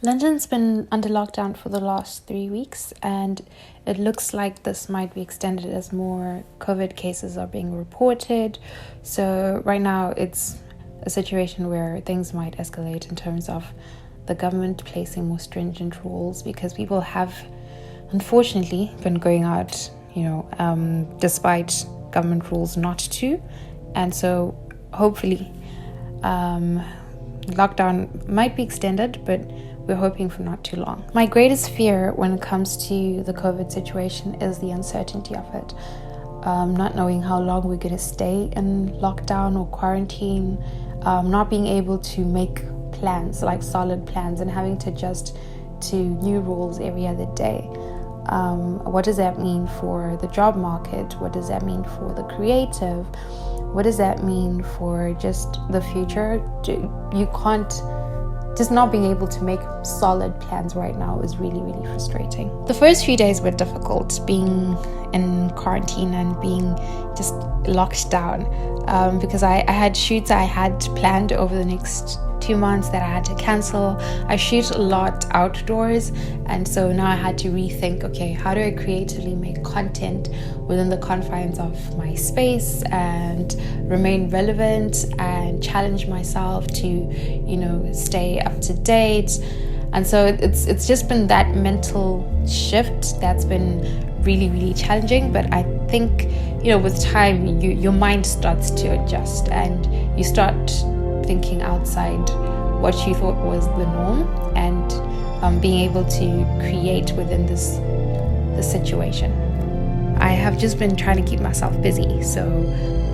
London's been under lockdown for the last 3 weeks, and it looks like this might be extended as more COVID cases are being reported. So right now it's a situation where things might escalate in terms of the government placing more stringent rules, because people have unfortunately been going out, despite government rules not to. And so hopefully lockdown might be extended, but we're hoping for not too long. My greatest fear when it comes to the COVID situation is the uncertainty of it. Not knowing how long we're going to stay in lockdown or quarantine, not being able to make plans, like solid plans, and having to adjust to new rules every other day. What does that mean for the job market? What does that mean for the creative? What does that mean for just the future? You can't, just not being able to make solid plans right now is really, really frustrating. The first few days were difficult, being in quarantine and being just locked down, because I had shoots I had planned over the next 2 months that I had to cancel. I shoot a lot outdoors, and so now I had to rethink, okay, how do I creatively make content within the confines of my space and remain relevant and challenge myself to, stay up to date. And so it's just been that mental shift that's been really, really challenging. But I think, with time, your mind starts to adjust and you start thinking outside what you thought was the norm, and being able to create within this situation. I have just been trying to keep myself busy, so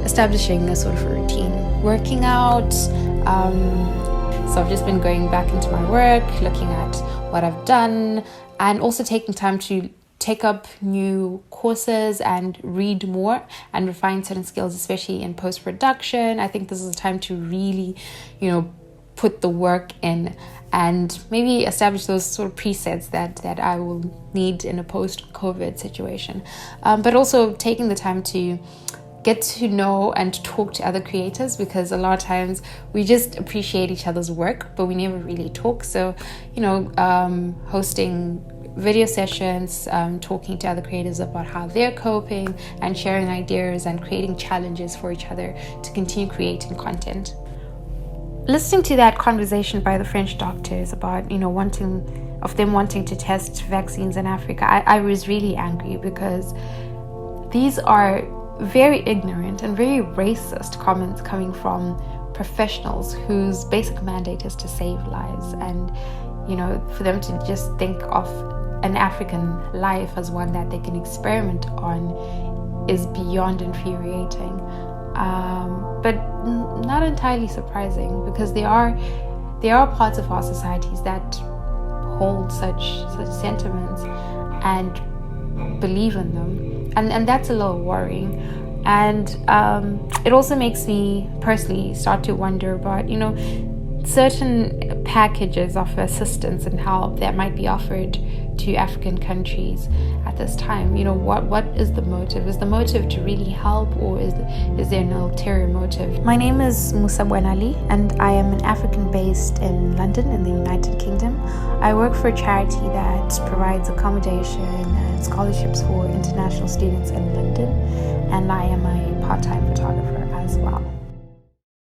establishing a sort of a routine, working out. So I've just been going back into my work, looking at what I've done, and also taking time to take up new courses and read more and refine certain skills, especially in post-production. I think this is a time to really, put the work in and maybe establish those sort of presets that I will need in a post-COVID situation. But also taking the time to get to know and talk to other creators, because a lot of times we just appreciate each other's work, but we never really talk. So, hosting video sessions, talking to other creators about how they're coping and sharing ideas and creating challenges for each other to continue creating content. Listening to that conversation by the French doctors about, wanting to test vaccines in Africa, I was really angry, because these are very ignorant and very racist comments coming from professionals whose basic mandate is to save lives. And, for them to just think of an African life as one that they can experiment on is beyond infuriating. But not entirely surprising, because there are parts of our societies that hold such sentiments and believe in them, and that's a little worrying. And it also makes me personally start to wonder about certain packages of assistance and help that might be offered to African countries at this time. What is the motive? Is the motive to really help, or is there an ulterior motive? My name is Musa, and I am an African based in London in the United Kingdom. I work for a charity that provides accommodation and scholarships for international students in London, and I am a part-time photographer as well.